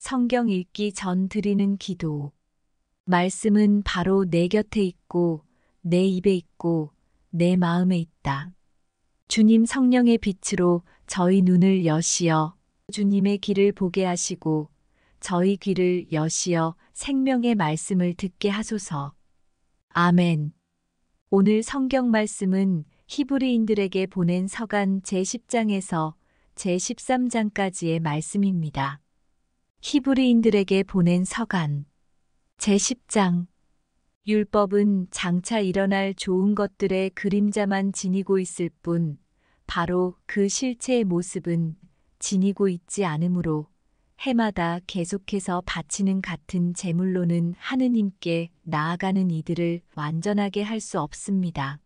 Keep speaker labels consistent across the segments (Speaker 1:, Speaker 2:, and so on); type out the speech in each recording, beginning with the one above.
Speaker 1: 성경 읽기 전 드리는 기도. 말씀은 바로 내 곁에 있고, 내 입에 있고, 내 마음에 있다. 주님 성령의 빛으로 저희 눈을 여시어 주님의 길을 보게 하시고, 저희 귀를 여시어 생명의 말씀을 듣게 하소서. 아멘. 오늘 성경 말씀은 히브리인들에게 보낸 서간 제10장에서 제13장까지의 말씀입니다. 히브리인들에게 보낸 서간 제10장. 율법은 장차 일어날 좋은 것들의 그림자만 지니고 있을 뿐 바로 그 실체의 모습은 지니고 있지 않으므로 해마다 계속해서 바치는 같은 제물로는 하느님께 나아가는 이들을 완전하게 할 수 없습니다.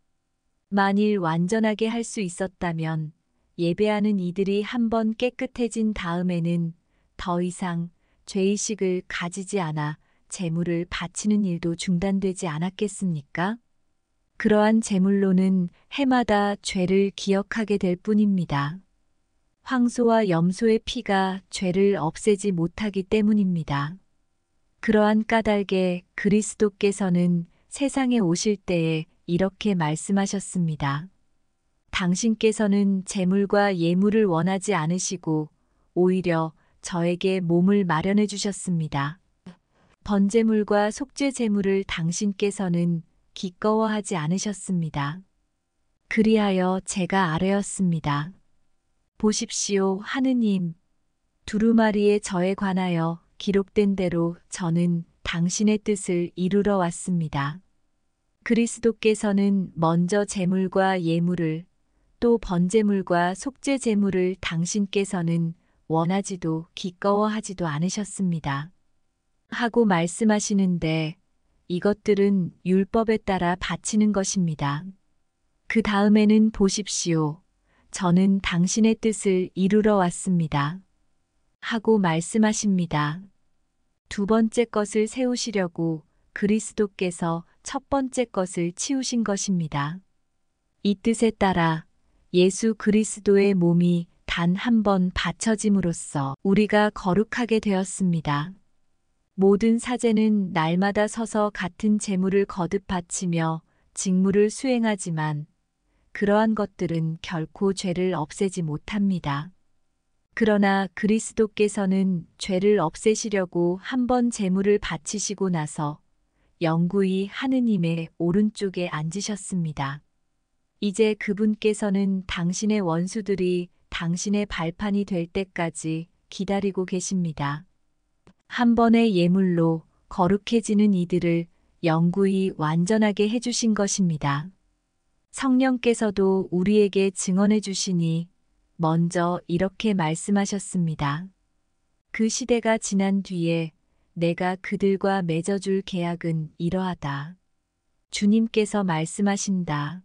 Speaker 1: 만일 완전하게 할 수 있었다면 예배하는 이들이 한번 깨끗해진 다음에는 더 이상 죄의식을 가지지 않아 제물을 바치는 일도 중단되지 않았겠습니까? 그러한 제물로는 해마다 죄를 기억하게 될 뿐입니다. 황소와 염소의 피가 죄를 없애지 못하기 때문입니다. 그러한 까닭에 그리스도께서는 세상에 오실 때에 이렇게 말씀하셨습니다. 당신께서는 제물과 예물을 원하지 않으시고 오히려 저에게 몸을 마련해 주셨습니다. 번제물과 속죄제물을 당신께서는 기꺼워하지 않으셨습니다. 그리하여 제가 아뢰었습니다. 보십시오, 하느님. 두루마리의 저에 관하여 기록된 대로 저는 당신의 뜻을 이루러 왔습니다. 그리스도께서는 먼저 제물과 예물을 또 번제물과 속죄제물을 당신께서는 원하지도 기꺼워하지도 않으셨습니다. 하고 말씀하시는데 이것들은 율법에 따라 바치는 것입니다. 그 다음에는 보십시오. 저는 당신의 뜻을 이루러 왔습니다. 하고 말씀하십니다. 두 번째 것을 세우시려고 그리스도께서 첫 번째 것을 치우신 것입니다. 이 뜻에 따라 예수 그리스도의 몸이 단 한 번 바쳐짐으로써 우리가 거룩하게 되었습니다. 모든 사제는 날마다 서서 같은 제물을 거듭 바치며 직무를 수행하지만 그러한 것들은 결코 죄를 없애지 못합니다. 그러나 그리스도께서는 죄를 없애시려고 한 번 제물을 바치시고 나서 영구히 하느님의 오른쪽에 앉으셨습니다. 이제 그분께서는 당신의 원수들이 당신의 발판이 될 때까지 기다리고 계십니다. 한 번의 예물로 거룩해지는 이들을 영구히 완전하게 해주신 것입니다. 성령께서도 우리에게 증언해 주시니 먼저 이렇게 말씀하셨습니다. 그 시대가 지난 뒤에 내가 그들과 맺어줄 계약은 이러하다. 주님께서 말씀하신다.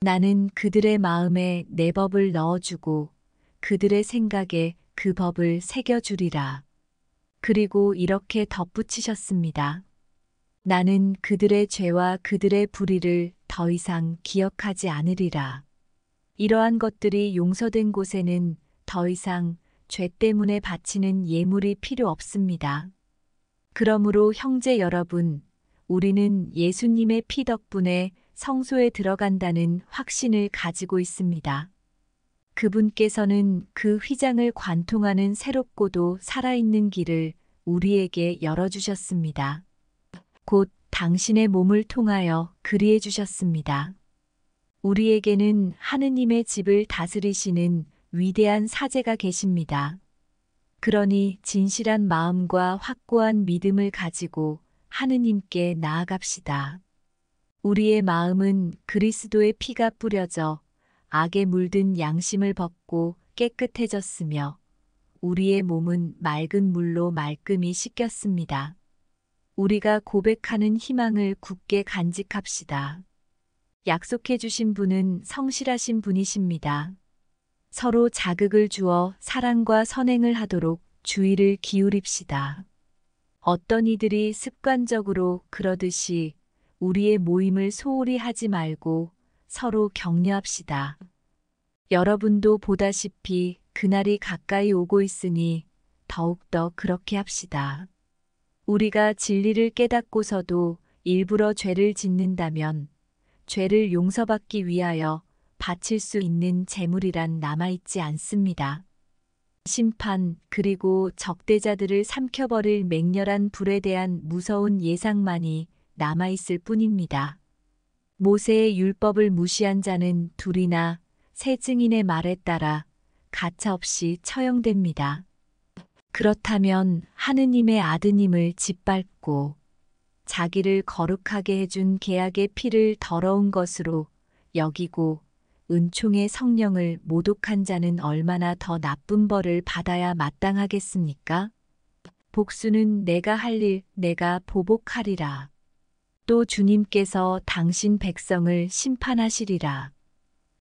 Speaker 1: 나는 그들의 마음에 내 법을 넣어주고 그들의 생각에 그 법을 새겨주리라. 그리고 이렇게 덧붙이셨습니다. 나는 그들의 죄와 그들의 불의를 더 이상 기억하지 않으리라. 이러한 것들이 용서된 곳에는 더 이상 죄 때문에 바치는 예물이 필요 없습니다. 그러므로 형제 여러분, 우리는 예수님의 피 덕분에 성소에 들어간다는 확신을 가지고 있습니다. 그분께서는 그 휘장을 관통하는 새롭고도 살아있는 길을 우리에게 열어주셨습니다. 곧 당신의 몸을 통하여 그리해 주셨습니다. 우리에게는 하느님의 집을 다스리시는 위대한 사제가 계십니다. 그러니 진실한 마음과 확고한 믿음을 가지고 하느님께 나아갑시다. 우리의 마음은 그리스도의 피가 뿌려져 악에 물든 양심을 벗고 깨끗해졌으며 우리의 몸은 맑은 물로 말끔히 씻겼습니다. 우리가 고백하는 희망을 굳게 간직합시다. 약속해 주신 분은 성실하신 분이십니다. 서로 자극을 주어 사랑과 선행을 하도록 주의를 기울입시다. 어떤 이들이 습관적으로 그러듯이 우리의 모임을 소홀히 하지 말고 서로 격려합시다. 여러분도 보다시피 그날이 가까이 오고 있으니 더욱더 그렇게 합시다. 우리가 진리를 깨닫고서도 일부러 죄를 짓는다면 죄를 용서받기 위하여 바칠 수 있는 제물이란 남아있지 않습니다. 심판 그리고 적대자들을 삼켜버릴 맹렬한 불에 대한 무서운 예상만이 남아있을 뿐입니다. 모세의 율법을 무시한 자는 둘이나 세 증인의 말에 따라 가차없이 처형됩니다. 그렇다면 하느님의 아드님을 짓밟고 자기를 거룩하게 해준 계약의 피를 더러운 것으로 여기고 은총의 성령을 모독한 자는 얼마나 더 나쁜 벌을 받아야 마땅하겠습니까? 복수는 내가 할 일, 내가 보복하리라. 또 주님께서 당신 백성을 심판하시리라.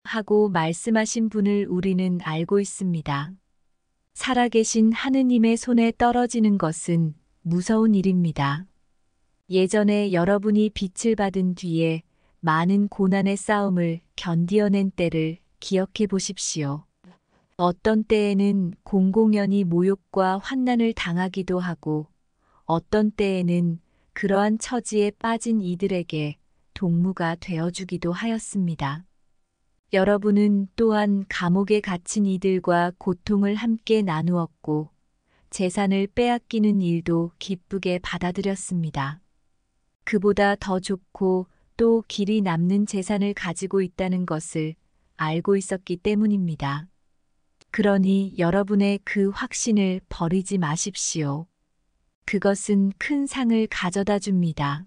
Speaker 1: 하고 말씀하신 분을 우리는 알고 있습니다. 살아계신 하느님의 손에 떨어지는 것은 무서운 일입니다. 예전에 여러분이 빛을 받은 뒤에 많은 고난의 싸움을 견디어낸 때를 기억해 보십시오. 어떤 때에는 공공연히 모욕과 환난을 당하기도 하고 어떤 때에는 그러한 처지에 빠진 이들에게 동무가 되어주기도 하였습니다. 여러분은 또한 감옥에 갇힌 이들과 고통을 함께 나누었고 재산을 빼앗기는 일도 기쁘게 받아들였습니다. 그보다 더 좋고 또 길이 남는 재산을 가지고 있다는 것을 알고 있었기 때문입니다. 그러니 여러분의 그 확신을 버리지 마십시오. 그것은 큰 상을 가져다 줍니다.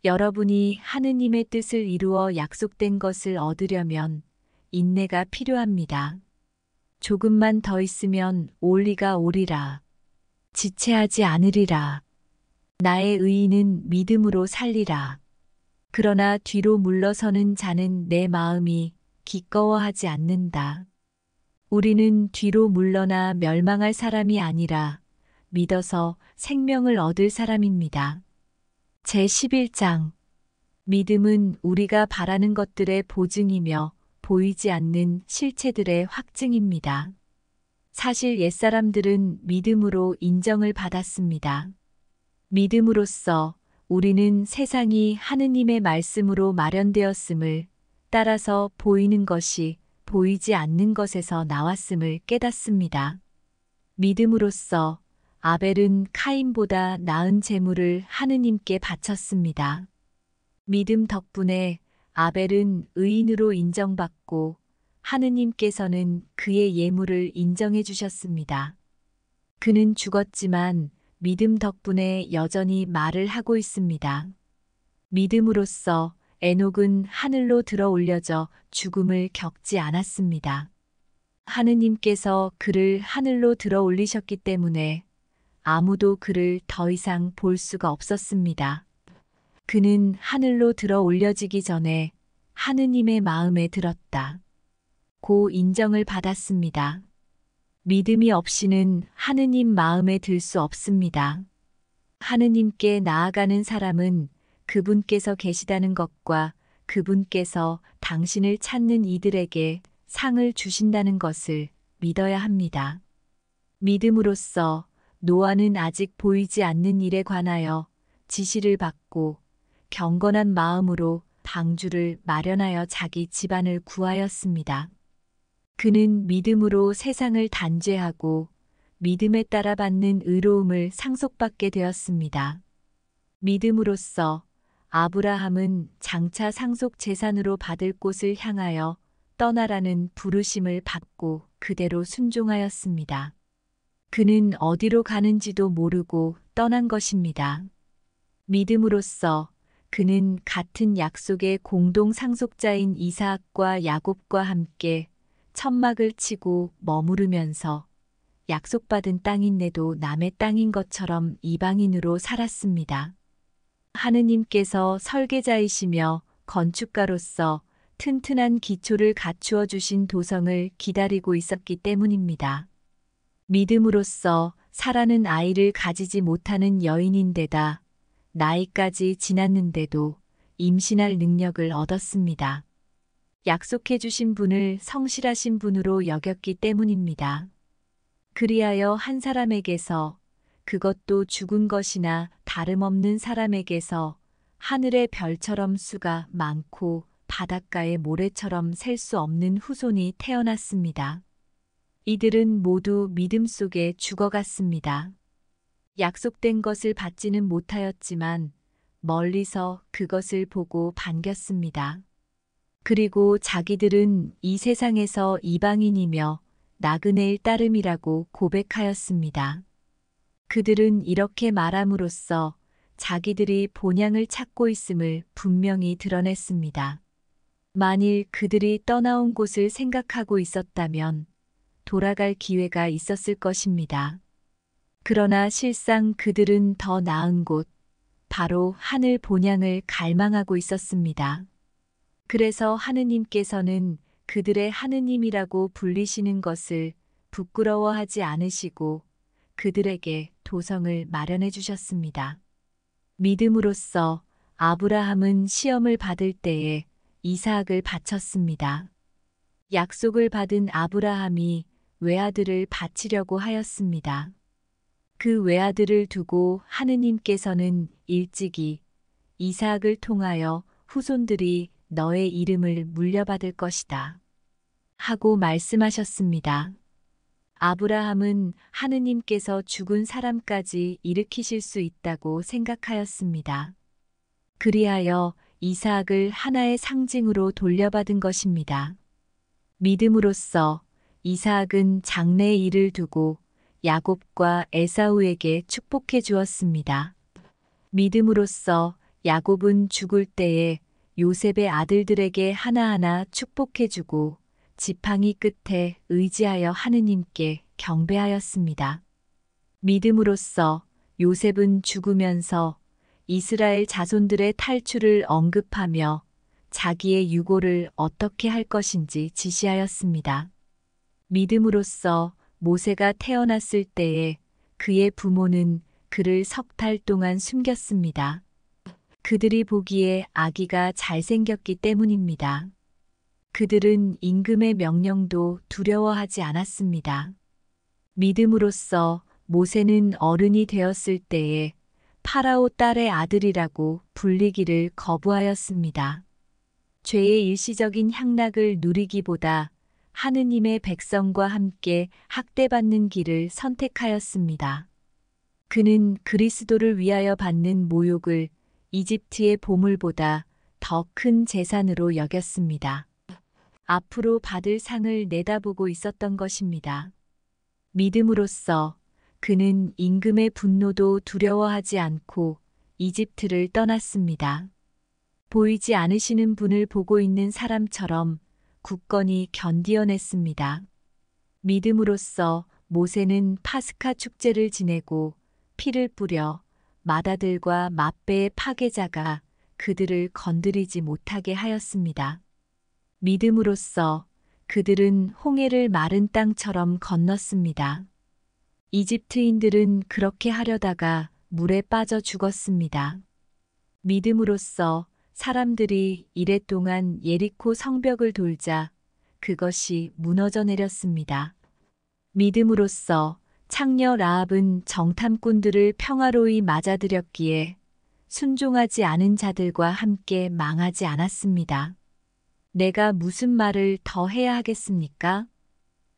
Speaker 1: 여러분이 하느님의 뜻을 이루어 약속된 것을 얻으려면 인내가 필요합니다. 조금만 더 있으면 올리가 오리라. 지체하지 않으리라. 나의 의인은 믿음으로 살리라. 그러나 뒤로 물러서는 자는 내 마음이 기꺼워하지 않는다. 우리는 뒤로 물러나 멸망할 사람이 아니라 믿어서 생명을 얻을 사람입니다. 제11장 믿음은 우리가 바라는 것들의 보증이며 보이지 않는 실체들의 확증입니다. 사실 옛사람들은 믿음으로 인정을 받았습니다. 믿음으로써 우리는 세상이 하느님의 말씀으로 마련되었음을 따라서 보이는 것이 보이지 않는 것에서 나왔음을 깨닫습니다. 믿음으로써 아벨은 카인보다 나은 제물을 하느님께 바쳤습니다. 믿음 덕분에 아벨은 의인으로 인정받고 하느님께서는 그의 예물을 인정해 주셨습니다. 그는 죽었지만 믿음 덕분에 여전히 말을 하고 있습니다. 믿음으로써 에녹은 하늘로 들어 올려져 죽음을 겪지 않았습니다. 하느님께서 그를 하늘로 들어 올리셨기 때문에 아무도 그를 더 이상 볼 수가 없었습니다. 그는 하늘로 들어 올려지기 전에 하느님의 마음에 들었다. 고 인정을 받았습니다. 믿음이 없이는 하느님 마음에 들 수 없습니다. 하느님께 나아가는 사람은 그분께서 계시다는 것과 그분께서 당신을 찾는 이들에게 상을 주신다는 것을 믿어야 합니다. 믿음으로써 노아는 아직 보이지 않는 일에 관하여 지시를 받고 경건한 마음으로 방주를 마련하여 자기 집안을 구하였습니다. 그는 믿음으로 세상을 단죄하고 믿음에 따라 받는 의로움을 상속받게 되었습니다. 믿음으로써 아브라함은 장차 상속 재산으로 받을 곳을 향하여 떠나라는 부르심을 받고 그대로 순종하였습니다. 그는 어디로 가는지도 모르고 떠난 것입니다. 믿음으로써 그는 같은 약속의 공동 상속자인 이삭과 야곱과 함께 천막을 치고 머무르면서 약속받은 땅인데도 남의 땅인 것처럼 이방인으로 살았습니다. 하느님께서 설계자이시며 건축가로서 튼튼한 기초를 갖추어 주신 도성을 기다리고 있었기 때문입니다. 믿음으로써 사라는 아이를 가지지 못하는 여인인데다 나이까지 지났는데도 임신할 능력을 얻었습니다. 약속해 주신 분을 성실하신 분으로 여겼기 때문입니다. 그리하여 한 사람에게서, 그것도 죽은 것이나 다름없는 사람에게서 하늘의 별처럼 수가 많고 바닷가의 모래처럼 셀 수 없는 후손이 태어났습니다. 이들은 모두 믿음 속에 죽어갔습니다. 약속된 것을 받지는 못하였지만 멀리서 그것을 보고 반겼습니다. 그리고 자기들은 이 세상에서 이방인이며 나그네일 따름이라고 고백하였습니다. 그들은 이렇게 말함으로써 자기들이 본향을 찾고 있음을 분명히 드러냈습니다. 만일 그들이 떠나온 곳을 생각하고 있었다면 돌아갈 기회가 있었을 것입니다. 그러나 실상 그들은 더 나은 곳, 바로 하늘 본향을 갈망하고 있었습니다. 그래서 하느님께서는 그들의 하느님이라고 불리시는 것을 부끄러워하지 않으시고 그들에게 도성을 마련해 주셨습니다. 믿음으로써 아브라함은 시험을 받을 때에 이삭을 바쳤습니다. 약속을 받은 아브라함이 외아들을 바치려고 하였습니다. 그 외아들을 두고 하느님께서는 일찍이 이삭을 통하여 후손들이 너의 이름을 물려받을 것이다 하고 말씀하셨습니다. 아브라함은 하느님께서 죽은 사람까지 일으키실 수 있다고 생각하였습니다. 그리하여 이삭을 하나의 상징으로 돌려받은 것입니다. 믿음으로써 이삭은 장래의 일을 두고 야곱과 에사우에게 축복해 주었습니다. 믿음으로써 야곱은 죽을 때에 요셉의 아들들에게 하나하나 축복해 주고 지팡이 끝에 의지하여 하느님께 경배하였습니다. 믿음으로써 요셉은 죽으면서 이스라엘 자손들의 탈출을 언급하며 자기의 유고를 어떻게 할 것인지 지시하였습니다. 믿음으로써 모세가 태어났을 때에 그의 부모는 그를 석 달 동안 숨겼습니다. 그들이 보기에 아기가 잘생겼기 때문입니다. 그들은 임금의 명령도 두려워하지 않았습니다. 믿음으로써 모세는 어른이 되었을 때에 파라오 딸의 아들이라고 불리기를 거부하였습니다. 죄의 일시적인 향락을 누리기보다 하느님의 백성과 함께 학대받는 길을 선택하였습니다. 그는 그리스도를 위하여 받는 모욕을 이집트의 보물보다 더 큰 재산으로 여겼습니다. 앞으로 받을 상을 내다보고 있었던 것입니다. 믿음으로써 그는 임금의 분노도 두려워하지 않고 이집트를 떠났습니다. 보이지 않으시는 분을 보고 있는 사람처럼 굳건히 견디어냈습니다. 믿음으로써 모세는 파스카 축제를 지내고 피를 뿌려 맏아들과 맏배의 파괴자가 그들을 건드리지 못하게 하였습니다. 믿음으로써 그들은 홍해를 마른 땅처럼 건넜습니다. 이집트인들은 그렇게 하려다가 물에 빠져 죽었습니다. 믿음으로써 사람들이 이랫동안 예리코 성벽을 돌자 그것이 무너져 내렸습니다. 믿음으로써 창녀 라합은 정탐꾼들을 평화로이 맞아들였기에 순종하지 않은 자들과 함께 망하지 않았습니다. 내가 무슨 말을 더 해야 하겠습니까?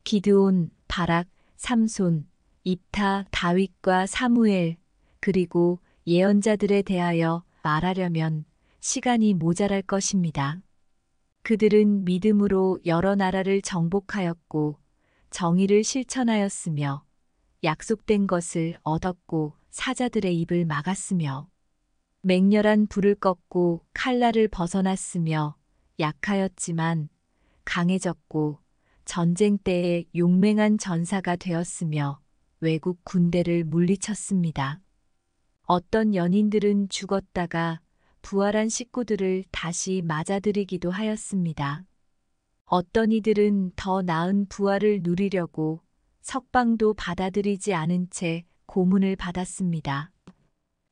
Speaker 1: 기드온, 바락, 삼손, 입타, 다윗과 사무엘, 그리고 예언자들에 대하여 말하려면 시간이 모자랄 것입니다. 그들은 믿음으로 여러 나라를 정복하였고 정의를 실천하였으며 약속된 것을 얻었고 사자들의 입을 막았으며 맹렬한 불을 껐고 칼날을 벗어났으며 약하였지만 강해졌고 전쟁 때에 용맹한 전사가 되었으며 외국 군대를 물리쳤습니다. 어떤 연인들은 죽었다가 부활한 식구들을 다시 맞아들이기도 하였습니다. 어떤 이들은 더 나은 부활을 누리려고 석방도 받아들이지 않은 채 고문을 받았습니다.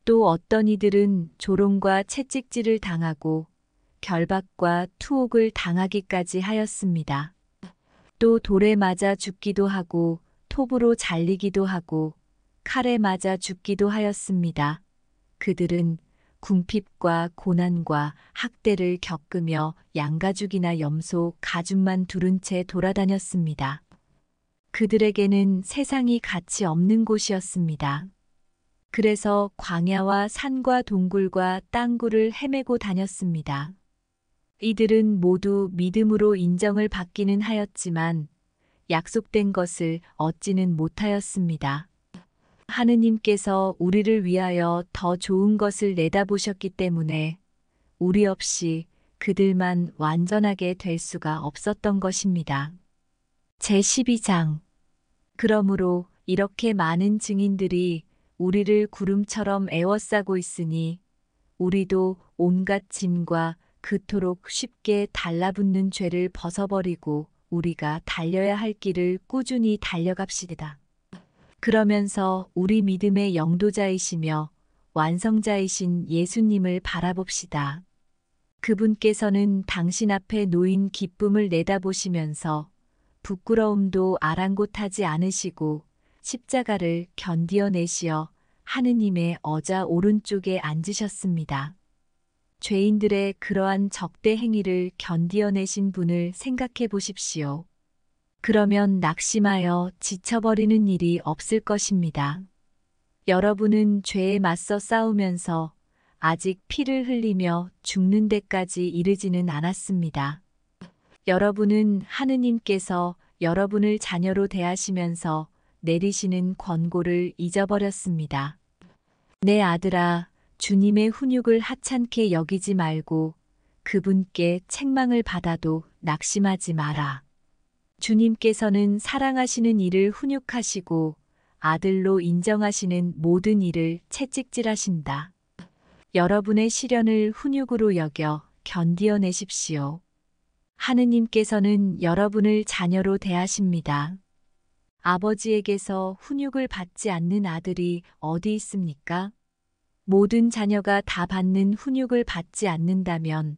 Speaker 1: 또 어떤 이들은 조롱과 채찍질을 당하고 결박과 투옥을 당하기까지 하였습니다. 또 돌에 맞아 죽기도 하고 톱으로 잘리기도 하고 칼에 맞아 죽기도 하였습니다. 그들은 궁핍과 고난과 학대를 겪으며 양가죽이나 염소, 가죽만 두른 채 돌아다녔습니다. 그들에게는 세상이 가치 없는 곳이었습니다. 그래서 광야와 산과 동굴과 땅굴을 헤매고 다녔습니다. 이들은 모두 믿음으로 인정을 받기는 하였지만 약속된 것을 얻지는 못하였습니다. 하느님께서 우리를 위하여 더 좋은 것을 내다보셨기 때문에 우리 없이 그들만 완전하게 될 수가 없었던 것입니다. 제12장. 그러므로 이렇게 많은 증인들이 우리를 구름처럼 에워싸고 있으니 우리도 온갖 짐과 그토록 쉽게 달라붙는 죄를 벗어버리고 우리가 달려야 할 길을 꾸준히 달려갑시다. 그러면서 우리 믿음의 영도자이시며 완성자이신 예수님을 바라봅시다. 그분께서는 당신 앞에 놓인 기쁨을 내다보시면서 부끄러움도 아랑곳하지 않으시고 십자가를 견디어내시어 하느님의 어자 오른쪽에 앉으셨습니다. 죄인들의 그러한 적대 행위를 견디어내신 분을 생각해 보십시오. 그러면 낙심하여 지쳐버리는 일이 없을 것입니다. 여러분은 죄에 맞서 싸우면서 아직 피를 흘리며 죽는 데까지 이르지는 않았습니다. 여러분은 하느님께서 여러분을 자녀로 대하시면서 내리시는 권고를 잊어버렸습니다. 내 아들아, 주님의 훈육을 하찮게 여기지 말고 그분께 책망을 받아도 낙심하지 마라. 주님께서는 사랑하시는 이를 훈육하시고 아들로 인정하시는 모든 이를 채찍질하신다. 여러분의 시련을 훈육으로 여겨 견디어내십시오. 하느님께서는 여러분을 자녀로 대하십니다. 아버지에게서 훈육을 받지 않는 아들이 어디 있습니까? 모든 자녀가 다 받는 훈육을 받지 않는다면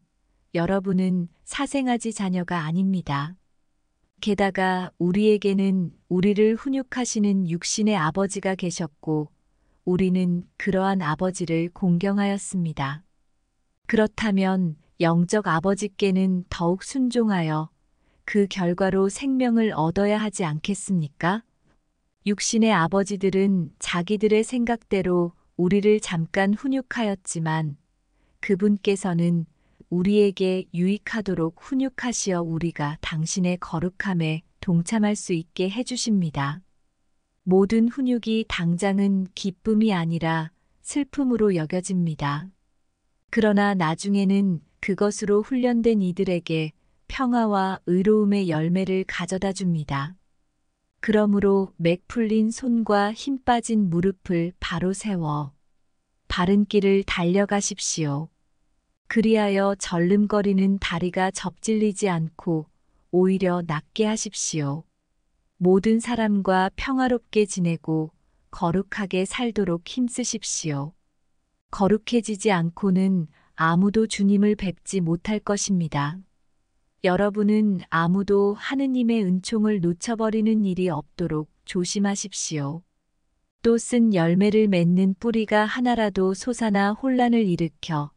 Speaker 1: 여러분은 사생아지 자녀가 아닙니다. 게다가 우리에게는 우리를 훈육하시는 육신의 아버지가 계셨고 우리는 그러한 아버지를 공경하였습니다. 그렇다면 영적 아버지께는 더욱 순종하여 그 결과로 생명을 얻어야 하지 않겠습니까? 육신의 아버지들은 자기들의 생각대로 우리를 잠깐 훈육하였지만 그분께서는 우리에게 유익하도록 훈육하시어 우리가 당신의 거룩함에 동참할 수 있게 해주십니다. 모든 훈육이 당장은 기쁨이 아니라 슬픔으로 여겨집니다. 그러나 나중에는 그것으로 훈련된 이들에게 평화와 의로움의 열매를 가져다 줍니다. 그러므로 맥 풀린 손과 힘 빠진 무릎을 바로 세워 바른 길을 달려가십시오. 그리하여 절름거리는 다리가 접질리지 않고 오히려 낫게 하십시오. 모든 사람과 평화롭게 지내고 거룩하게 살도록 힘쓰십시오. 거룩해지지 않고는 아무도 주님을 뵙지 못할 것입니다. 여러분은 아무도 하느님의 은총을 놓쳐버리는 일이 없도록 조심하십시오. 또 쓴 열매를 맺는 뿌리가 하나라도 솟아나 혼란을 일으켜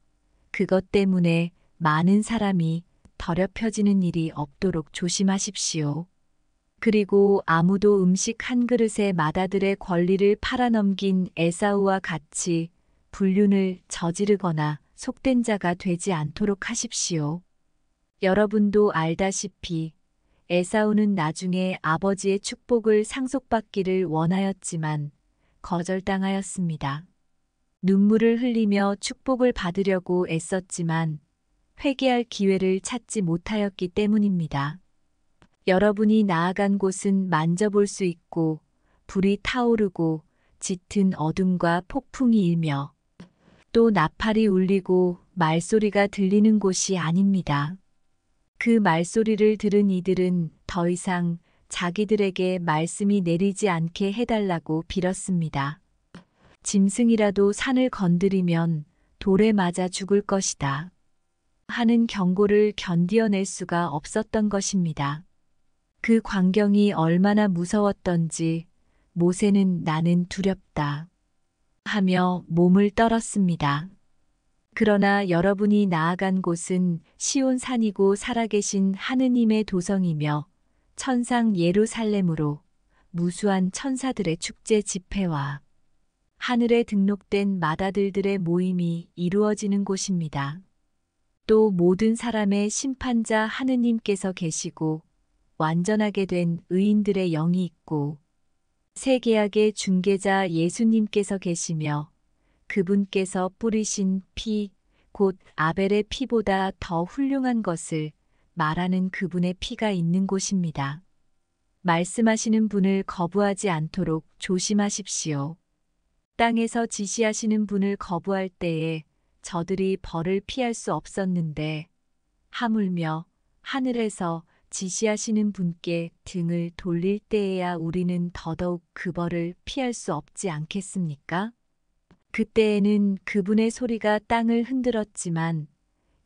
Speaker 1: 그것 때문에 많은 사람이 더럽혀지는 일이 없도록 조심하십시오. 그리고 아무도 음식 한 그릇에 맏아들의 권리를 팔아넘긴 에사우와 같이 불륜을 저지르거나 속된 자가 되지 않도록 하십시오. 여러분도 알다시피 에사우는 나중에 아버지의 축복을 상속받기를 원하였지만 거절당하였습니다. 눈물을 흘리며 축복을 받으려고 애썼지만 회개할 기회를 찾지 못하였기 때문입니다. 여러분이 나아간 곳은 만져볼 수 있고 불이 타오르고 짙은 어둠과 폭풍이 일며 또 나팔이 울리고 말소리가 들리는 곳이 아닙니다. 그 말소리를 들은 이들은 더 이상 자기들에게 말씀이 내리지 않게 해달라고 빌었습니다. 짐승이라도 산을 건드리면 돌에 맞아 죽을 것이다 하는 경고를 견디어낼 수가 없었던 것입니다. 그 광경이 얼마나 무서웠던지 모세는 나는 두렵다 하며 몸을 떨었습니다. 그러나 여러분이 나아간 곳은 시온산이고 살아계신 하느님의 도성이며 천상 예루살렘으로 무수한 천사들의 축제 집회와 하늘에 등록된 맏아들들의 모임이 이루어지는 곳입니다. 또 모든 사람의 심판자 하느님께서 계시고 완전하게 된 의인들의 영이 있고 새 계약의 중개자 예수님께서 계시며 그분께서 뿌리신 피, 곧 아벨의 피보다 더 훌륭한 것을 말하는 그분의 피가 있는 곳입니다. 말씀하시는 분을 거부하지 않도록 조심하십시오. 땅에서 지시하시는 분을 거부할 때에 저들이 벌을 피할 수 없었는데 하물며 하늘에서 지시하시는 분께 등을 돌릴 때에야 우리는 더더욱 그 벌을 피할 수 없지 않겠습니까? 그때에는 그분의 소리가 땅을 흔들었지만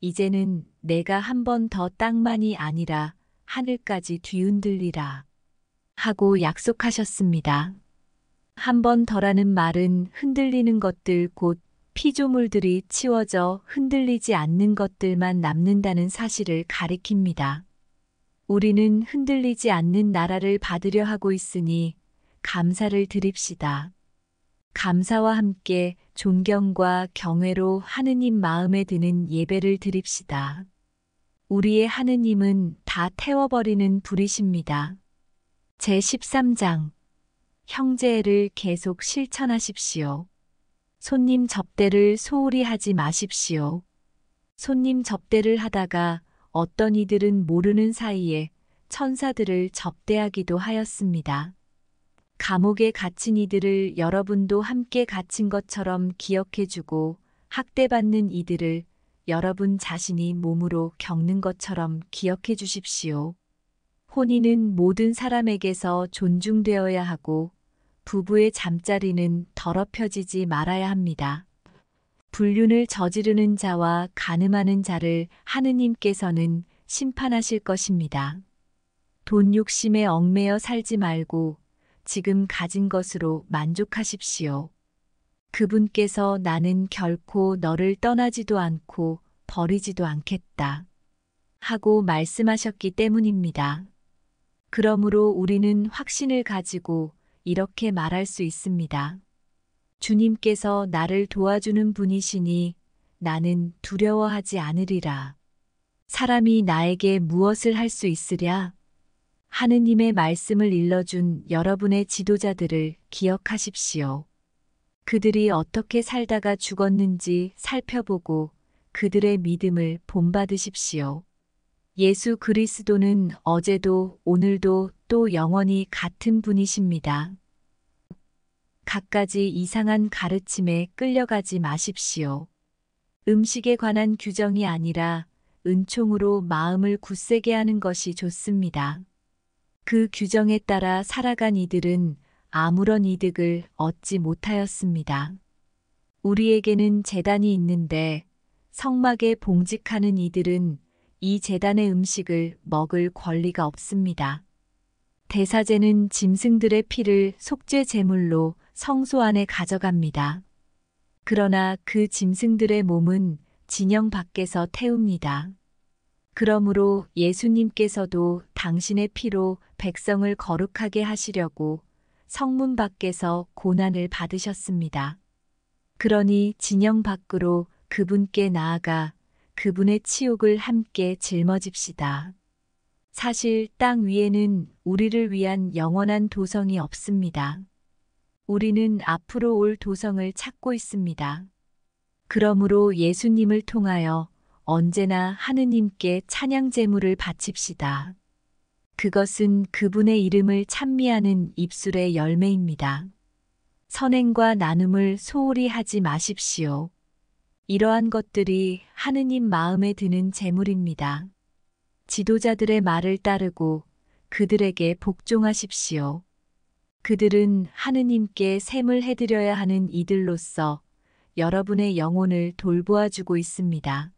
Speaker 1: 이제는 내가 한 번 더 땅만이 아니라 하늘까지 뒤흔들리라 하고 약속하셨습니다. 한 번 더라는 말은 흔들리는 것들 곧 피조물들이 치워져 흔들리지 않는 것들만 남는다는 사실을 가리킵니다. 우리는 흔들리지 않는 나라를 받으려 하고 있으니 감사를 드립시다. 감사와 함께 존경과 경외로 하느님 마음에 드는 예배를 드립시다. 우리의 하느님은 다 태워버리는 불이십니다. 제13장 형제를 계속 실천하십시오. 손님 접대를 소홀히 하지 마십시오. 손님 접대를 하다가 어떤 이들은 모르는 사이에 천사들을 접대하기도 하였습니다. 감옥에 갇힌 이들을 여러분도 함께 갇힌 것처럼 기억해주고 학대받는 이들을 여러분 자신이 몸으로 겪는 것처럼 기억해 주십시오. 혼인은 모든 사람에게서 존중되어야 하고 부부의 잠자리는 더럽혀지지 말아야 합니다. 불륜을 저지르는 자와 간음하는 자를 하느님께서는 심판하실 것입니다. 돈 욕심에 얽매여 살지 말고 지금 가진 것으로 만족하십시오. 그분께서 나는 결코 너를 떠나지도 않고 버리지도 않겠다 하고 말씀하셨기 때문입니다. 그러므로 우리는 확신을 가지고 이렇게 말할 수 있습니다. 주님께서 나를 도와주는 분이시니 나는 두려워하지 않으리라. 사람이 나에게 무엇을 할 수 있으랴? 하느님의 말씀을 일러준 여러분의 지도자들을 기억하십시오. 그들이 어떻게 살다가 죽었는지 살펴보고 그들의 믿음을 본받으십시오. 예수 그리스도는 어제도 오늘도 또 영원히 같은 분이십니다. 갖가지 이상한 가르침에 끌려가지 마십시오. 음식에 관한 규정이 아니라 은총으로 마음을 굳세게 하는 것이 좋습니다. 그 규정에 따라 살아간 이들은 아무런 이득을 얻지 못하였습니다. 우리에게는 제단이 있는데 성막에 봉직하는 이들은 이 제단의 음식을 먹을 권리가 없습니다. 대사제는 짐승들의 피를 속죄 제물로 성소 안에 가져갑니다. 그러나 그 짐승들의 몸은 진영 밖에서 태웁니다. 그러므로 예수님께서도 당신의 피로 백성을 거룩하게 하시려고 성문 밖에서 고난을 받으셨습니다. 그러니 진영 밖으로 그분께 나아가 그분의 치욕을 함께 짊어집시다. 사실 땅 위에는 우리를 위한 영원한 도성이 없습니다. 우리는 앞으로 올 도성을 찾고 있습니다. 그러므로 예수님을 통하여 언제나 하느님께 찬양 제물을 바칩시다. 그것은 그분의 이름을 찬미하는 입술의 열매입니다. 선행과 나눔을 소홀히 하지 마십시오. 이러한 것들이 하느님 마음에 드는 제물입니다. 지도자들의 말을 따르고 그들에게 복종하십시오. 그들은 하느님께 셈을 해드려야 하는 이들로서 여러분의 영혼을 돌보아주고 있습니다.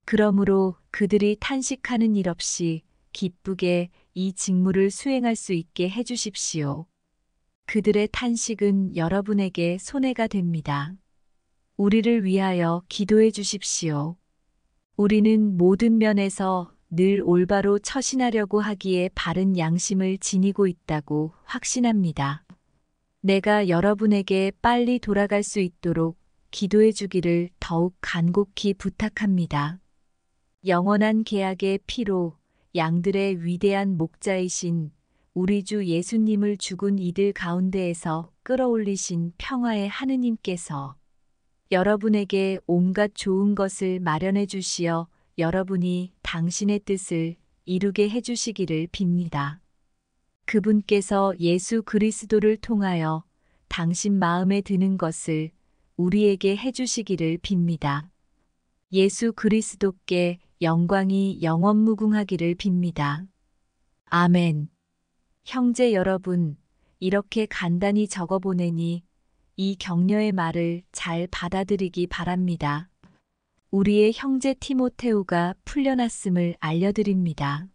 Speaker 1: 그러므로 그들이 탄식하는 일 없이 기쁘게 이 직무를 수행할 수 있게 해주십시오. 그들의 탄식은 여러분에게 손해가 됩니다. 우리를 위하여 기도해 주십시오. 우리는 모든 면에서 늘 올바로 처신하려고 하기에 바른 양심을 지니고 있다고 확신합니다. 내가 여러분에게 빨리 돌아갈 수 있도록 기도해 주기를 더욱 간곡히 부탁합니다. 영원한 계약의 피로 양들의 위대한 목자이신 우리 주 예수님을 죽은 이들 가운데에서 끌어올리신 평화의 하느님께서 여러분에게 온갖 좋은 것을 마련해 주시어 여러분이 당신의 뜻을 이루게 해 주시기를 빕니다. 그분께서 예수 그리스도를 통하여 당신 마음에 드는 것을 우리에게 해 주시기를 빕니다. 예수 그리스도께 영광이 영원무궁하기를 빕니다. 아멘. 형제 여러분, 이렇게 간단히 적어 보내니 이 격려의 말을 잘 받아들이기 바랍니다. 우리의 형제 티모테우가 풀려났음을 알려드립니다.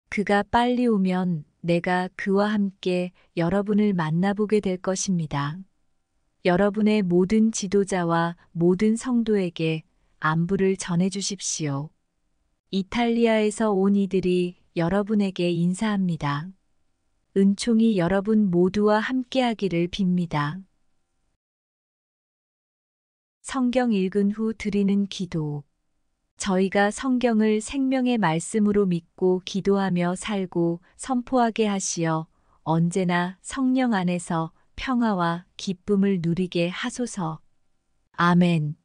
Speaker 1: 그가 빨리 오면 내가 그와 함께 여러분을 만나보게 될 것입니다. 여러분의 모든 지도자와 모든 성도에게 안부를 전해 주십시오. 이탈리아에서 온 이들이 여러분에게 인사합니다. 은총이 여러분 모두와 함께하기를 빕니다. 성경 읽은 후 드리는 기도. 저희가 성경을 생명의 말씀으로 믿고 기도하며 살고 선포하게 하시어 언제나 성령 안에서 평화와 기쁨을 누리게 하소서. 아멘.